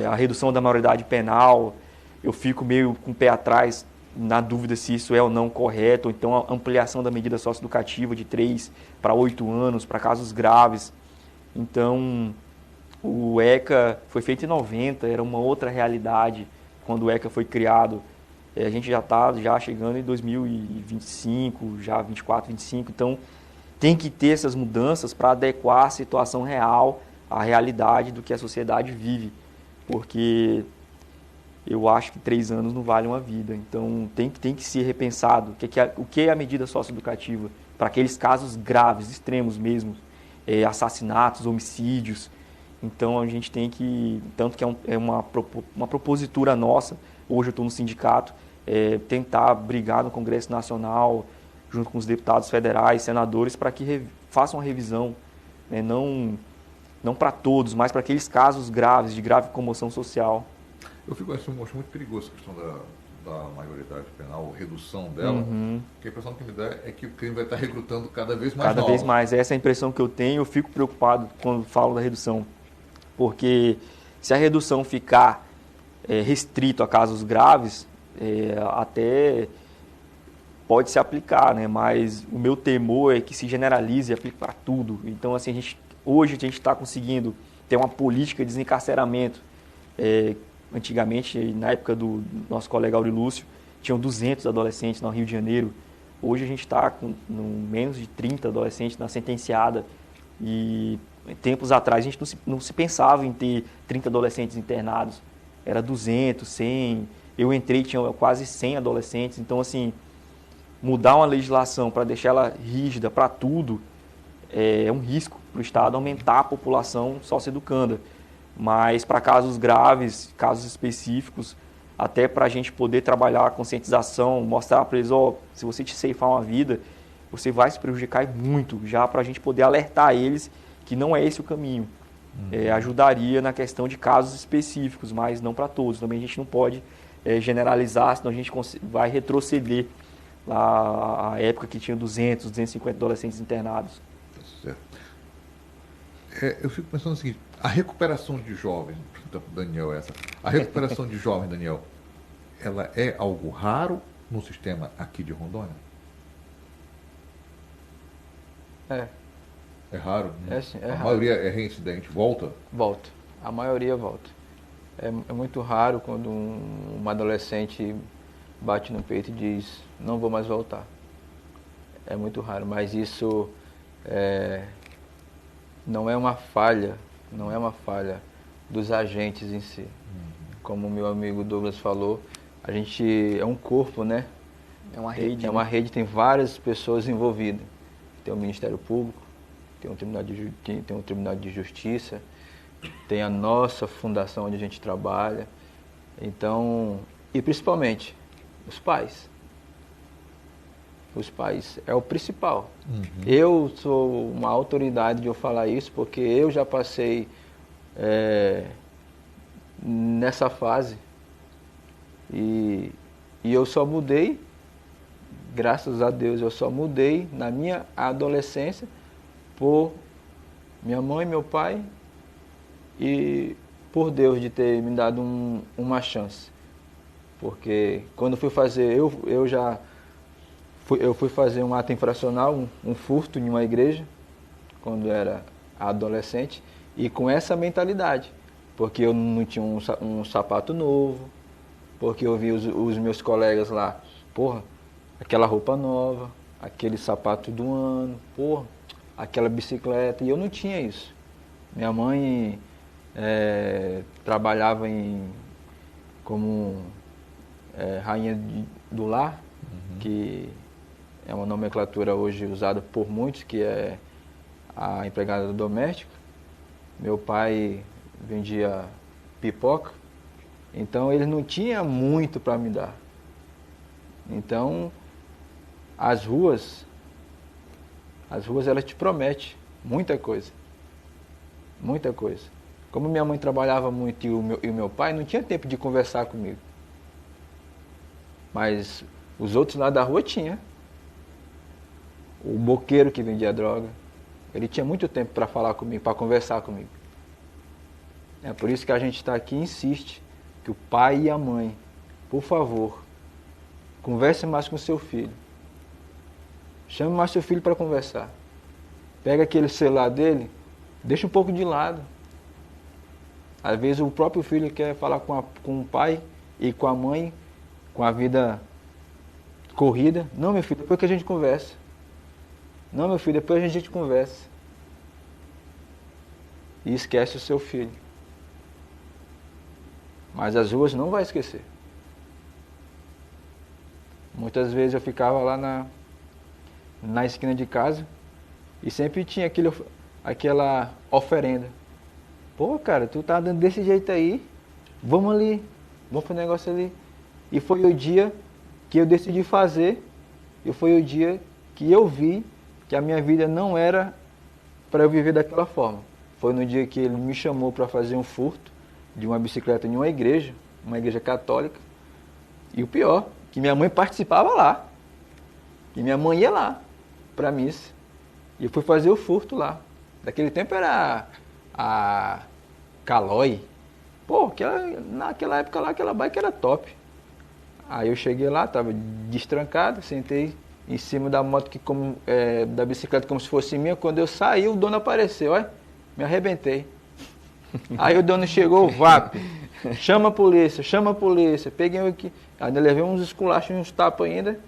A redução da maioridade penal, eu fico meio com o pé atrás, na dúvida se isso é ou não correto, ou então a ampliação da medida socioeducativa de 3 para 8 anos, para casos graves. Então, o ECA foi feito em 90, era uma outra realidade quando o ECA foi criado. A gente já está chegando em 2025, já 24, 25, então tem que ter essas mudanças para adequar a situação real à realidade do que a sociedade vive, porque eu acho que 3 anos não vale uma vida. Então, tem que ser repensado o que é a medida socioeducativa para aqueles casos graves, extremos mesmo, assassinatos, homicídios. Então, a gente tem que, tanto que é uma propositura nossa, hoje eu estou no sindicato, tentar brigar no Congresso Nacional, junto com os deputados federais, senadores, para que façam uma revisão, né? Não para todos, mas para aqueles casos graves, de grave comoção social. Eu acho muito perigoso a questão da maioridade penal, redução dela, porque a impressão que me dá é que o crime vai estar recrutando cada vez mais novos. Cada vez mais, essa é a impressão que eu tenho, eu fico preocupado quando falo da redução, porque se a redução ficar restrito a casos graves, até pode se aplicar, né? Mas o meu temor é que se generalize e aplique para tudo. Então, assim, hoje a gente está conseguindo ter uma política de desencarceramento. Antigamente, na época do nosso colega Aurilúcio, tinham 200 adolescentes no Rio de Janeiro. Hoje a gente está com menos de 30 adolescentes na sentenciada. E tempos atrás a gente não se pensava em ter 30 adolescentes internados. Era 200, 100. Eu entrei, tinha quase 100 adolescentes. Então, assim, mudar uma legislação para deixar ela rígida para tudo é um risco. para o Estado aumentar a população socioeducanda. Mas para casos graves, casos específicos, até para a gente poder trabalhar a conscientização, mostrar para eles, se você te ceifar uma vida, você vai se prejudicar muito, já para a gente poder alertar eles que não é esse o caminho. Ajudaria na questão de casos específicos, mas não para todos. Também a gente não pode generalizar, senão a gente vai retroceder lá à época que tinha 200, 250 adolescentes internados. Certo. Eu fico pensando o seguinte, a recuperação de jovens, Daniel, a recuperação de jovens, Daniel, ela é algo raro no sistema aqui de Rondônia? É raro? Né? Sim, a raro. maioria é reincidente, volta? Volta. A maioria volta. É muito raro quando um adolescente bate no peito e diz, não vou mais voltar. É muito raro, mas isso não é uma falha dos agentes em si. Como o meu amigo Douglas falou, a gente é um corpo, né? É uma rede. É uma rede, tem várias pessoas envolvidas. Tem o Ministério Público, tem um Tribunal de Justiça, tem a nossa fundação onde a gente trabalha. Então, e principalmente, os pais. Os pais é o principal. Eu sou uma autoridade de eu falar isso, porque eu já passei nessa fase e eu só mudei, graças a Deus, eu só mudei na minha adolescência por minha mãe, meu pai e por Deus de ter me dado uma chance. Porque quando fui fazer, eu fui fazer um ato infracional, um furto em uma igreja, quando era adolescente, e com essa mentalidade, porque eu não tinha um sapato novo, porque eu vi os meus colegas lá, aquela roupa nova, aquele sapato do ano, aquela bicicleta, e eu não tinha isso. Minha mãe trabalhava como rainha do lar, que é uma nomenclatura hoje usada por muitos, que é a empregada doméstica. Meu pai vendia pipoca, então ele não tinha muito para me dar. Então, as ruas elas te prometem muita coisa. Muita coisa. Como minha mãe trabalhava muito e o meu pai não tinha tempo de conversar comigo. Mas os outros lá da rua tinha. O boqueiro que vendia droga, ele tinha muito tempo para falar comigo, para conversar comigo. É por isso que a gente está aqui e insiste que o pai e a mãe, por favor, converse mais com seu filho. Chame mais seu filho para conversar. Pega aquele celular dele, deixa um pouco de lado. Às vezes o próprio filho quer falar com o pai e com a mãe, com a vida corrida. Não, meu filho, depois que a gente conversa. Não, meu filho, depois a gente conversa. E esquece o seu filho. Mas as ruas não vai esquecer. Muitas vezes eu ficava lá na esquina de casa e sempre tinha aquela oferenda. Cara, tu tá dando desse jeito aí, vamos ali, vamos fazer um negócio ali. E foi o dia que eu decidi fazer, e foi o dia que eu vi que a minha vida não era para eu viver daquela forma. Foi no dia que ele me chamou para fazer um furto de uma bicicleta em uma igreja católica. E o pior, que minha mãe participava lá. E minha mãe ia lá para a missa. E eu fui fazer o furto lá. Daquele tempo era a Caloi. Naquela época lá, aquela bike era top. Aí eu cheguei lá, estava destrancado, sentei em cima da moto, da bicicleta como se fosse minha. Quando eu saí, o dono apareceu, me arrebentei. Aí o dono chegou, VAP, chama a polícia. Peguei aqui, ainda levei uns esculachos, uns tapas ainda.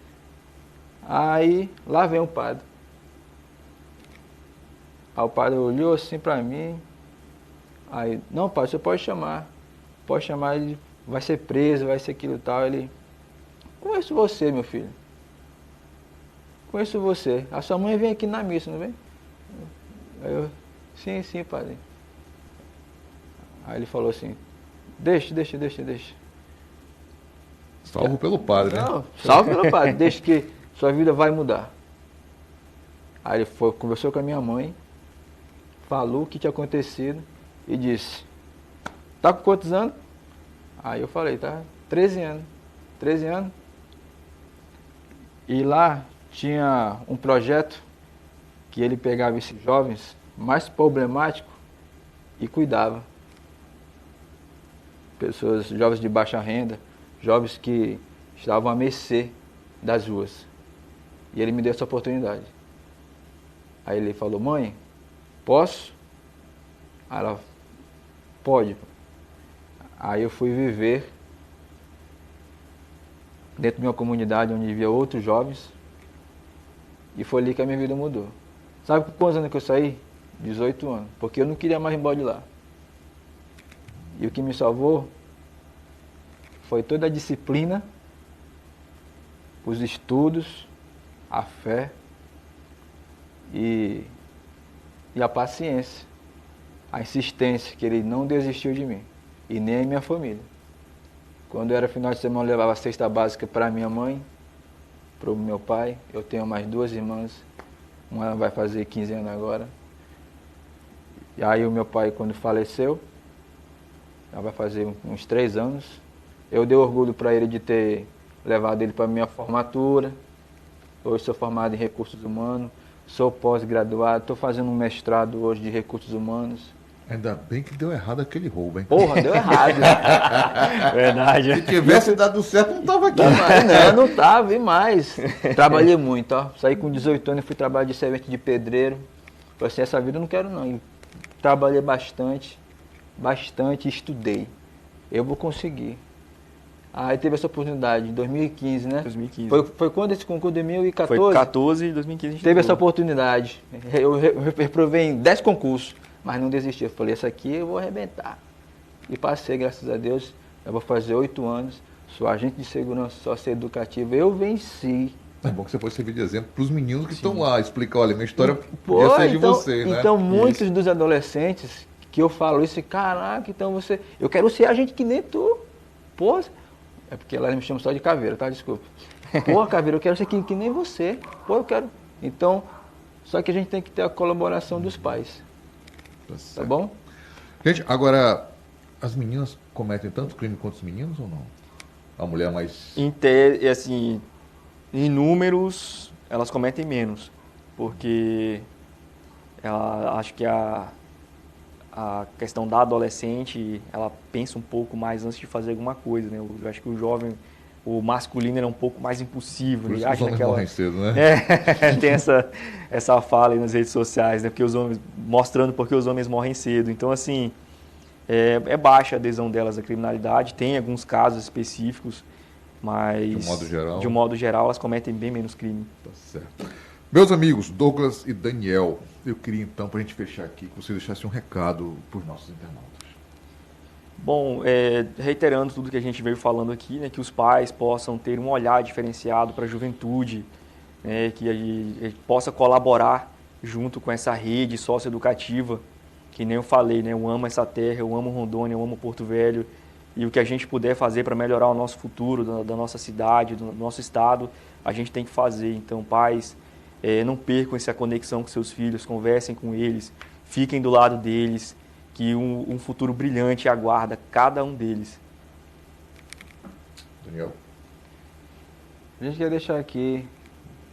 Aí lá vem o padre. Aí o padre olhou assim pra mim. Aí, não, padre, você pode chamar, ele vai ser preso, vai ser aquilo e tal. Ele, conheço você, meu filho. Conheço você. A sua mãe vem aqui na missa, não vem? Sim, padre. Aí ele falou assim, deixa. Salvo pelo padre, né? Não, salve pelo padre, deixa que sua vida vai mudar. Aí ele foi, conversou com a minha mãe, falou o que tinha acontecido e disse, tá com quantos anos? Aí eu falei, tá, 13 anos. 13 anos. E lá tinha um projeto que ele pegava esses jovens mais problemáticos e cuidava. Pessoas, jovens de baixa renda, jovens que estavam à mercê das ruas. E ele me deu essa oportunidade. Aí ele falou, mãe, posso? Aí ela, pode. Aí eu fui viver dentro de uma comunidade onde vivia outros jovens e foi ali que a minha vida mudou. Sabe com quantos anos que eu saí? 18 anos, porque eu não queria mais ir embora de lá. E o que me salvou foi toda a disciplina, os estudos, a fé e a paciência, a insistência, que ele não desistiu de mim e nem a minha família. Quando era final de semana, eu levava a cesta básica para minha mãe, para o meu pai. Eu tenho mais 2 irmãs, uma vai fazer 15 anos agora. E aí o meu pai, quando faleceu, já vai fazer uns 3 anos, eu dei orgulho para ele de ter levado ele para a minha formatura. Hoje sou formado em recursos humanos, sou pós-graduado, estou fazendo um mestrado hoje de recursos humanos. Ainda bem que deu errado aquele roubo, hein? Porra, deu errado. Verdade. Se tivesse dado certo, não estava aqui. Não tava, e mais. Trabalhei muito, ó. Saí com 18 anos, fui trabalhar de servente de pedreiro. Falei assim, essa vida eu não quero não. E trabalhei bastante, estudei. Eu vou conseguir. Aí teve essa oportunidade, em 2015, né? 2015. Foi quando esse concurso, 2014? Foi 14 e 2015 a gente Teve essa entrou. oportunidade. Eu reprovei em 10 concursos, mas não desisti. Eu falei, essa aqui eu vou arrebentar. E passei, graças a Deus. Eu vou fazer 8 anos, sou agente de segurança socioeducativa. Eu venci. É bom que você pode servir de exemplo para os meninos que estão lá. Explicar, olha, minha história podia ser de então, você, né? Então, muitos dos adolescentes que eu falo isso, caraca, então você... Eu quero ser agente que nem tu. Pô, é porque lá eles me chamam só de caveira, tá? Desculpa. Pô, caveira, eu quero ser que nem você. Pô, eu quero... Então, só que a gente tem que ter a colaboração dos pais. Tá bom? Gente, agora, as meninas cometem tanto crime quanto os meninos ou não? A mulher mais... Assim, em números, elas cometem menos, porque acho que a questão da adolescente, ela pensa um pouco mais antes de fazer alguma coisa, né? Eu acho que o jovem, o masculino, ele é um pouco mais impulsivo. Por isso Ele que os homens morrem cedo, né? Tem essa fala aí nas redes sociais, né? Porque os homens, mostrando porque os homens morrem cedo. Então, assim, é baixa a adesão delas à criminalidade, tem alguns casos específicos, mas de um modo geral elas cometem bem menos crime. Tá certo. Meus amigos, Douglas e Daniel, eu queria então, para a gente fechar aqui, que você deixasse um recado para os nossos internautas. Bom, reiterando tudo que a gente veio falando aqui, né, que os pais possam ter um olhar diferenciado para a juventude, né, que a gente possa colaborar junto com essa rede socioeducativa, que nem eu falei, né, eu amo essa terra, eu amo Rondônia, eu amo Porto Velho, e o que a gente puder fazer para melhorar o nosso futuro, da nossa cidade, do nosso estado, a gente tem que fazer. Então, pais, não percam essa conexão com seus filhos, conversem com eles, fiquem do lado deles, que um futuro brilhante aguarda cada um deles. Daniel? A gente quer deixar aqui,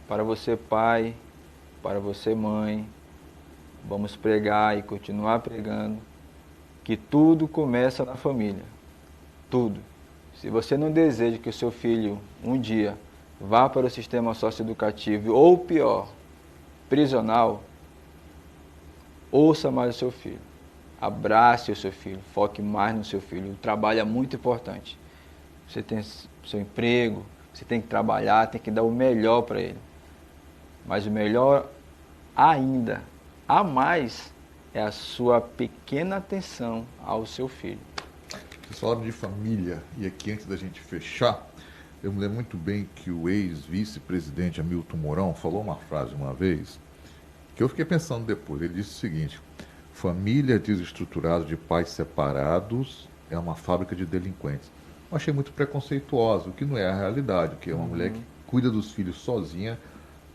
para você pai, para você mãe, vamos pregar e continuar pregando, que tudo começa na família. Tudo. Se você não deseja que o seu filho um dia vá para o sistema socioeducativo ou pior, prisional, ouça mais o seu filho. Abrace o seu filho, foque mais no seu filho. O trabalho é muito importante. Você tem seu emprego, você tem que trabalhar, tem que dar o melhor para ele. Mas o melhor ainda, a mais, é a sua pequena atenção ao seu filho. Vocês falaram de família, e aqui antes da gente fechar, eu me lembro muito bem que o ex-vice-presidente Hamilton Mourão falou uma frase uma vez, que eu fiquei pensando depois. Ele disse o seguinte: família desestruturada de pais separados é uma fábrica de delinquentes. Eu achei muito preconceituosa, o que não é a realidade, que é uma mulher que cuida dos filhos sozinha,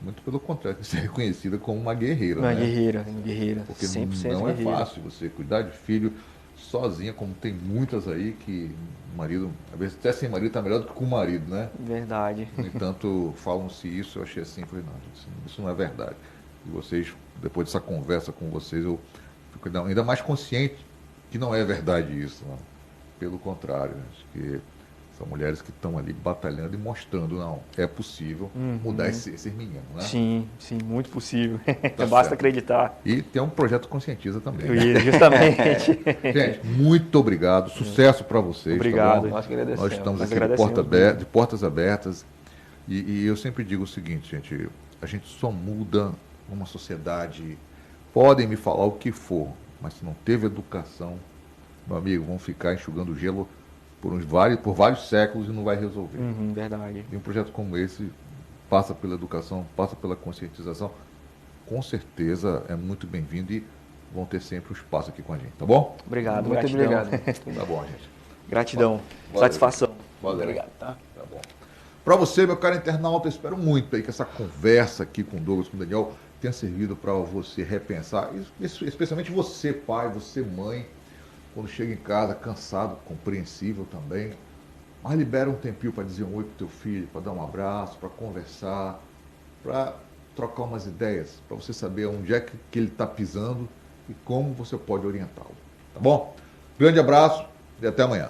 muito pelo contrário, que é reconhecida como uma guerreira. Uma né? guerreira. Porque 100% não é guerreira. fácil você cuidar de filho sozinha, como tem muitas aí que o marido, às vezes até sem marido está melhor do que com o marido, né? Verdade. No entanto, falam-se isso, eu achei assim, falei, não, isso não é verdade. E vocês, depois dessa conversa com vocês, eu fico ainda mais consciente que não é verdade isso. Não. Pelo contrário, acho que são mulheres que estão ali batalhando e mostrando, não, é possível mudar esses meninos, né? Sim, muito possível. Tá Basta certo. acreditar. E tem um projeto Conscientiza também. Né? Justamente. Gente, muito obrigado, sucesso para vocês. Obrigado. Tá bom? Nós que agradecemos. Nós estamos Nós aqui agradecemos de portas abertas e eu sempre digo o seguinte, gente, a gente só muda uma sociedade, podem me falar o que for, mas se não teve educação, meu amigo, vão ficar enxugando gelo por vários séculos e não vai resolver. Verdade. E um projeto como esse passa pela educação, passa pela conscientização, com certeza é muito bem-vindo e vão ter sempre um espaço aqui com a gente, tá bom? Obrigado. Muito gratidão. obrigado. Tá bom, gente. Gratidão. Valeu. Satisfação. Valeu. Obrigado, tá? Tá bom. Para você, meu caro internauta, eu espero muito aí que essa conversa aqui com o Douglas, com o Daniel, tenha servido para você repensar, especialmente você, pai, você, mãe, quando chega em casa cansado, compreensível também, mas libera um tempinho para dizer um oi pro teu filho, para dar um abraço, para conversar, para trocar umas ideias, para você saber onde é que ele está pisando e como você pode orientá-lo. Tá bom? Grande abraço e até amanhã.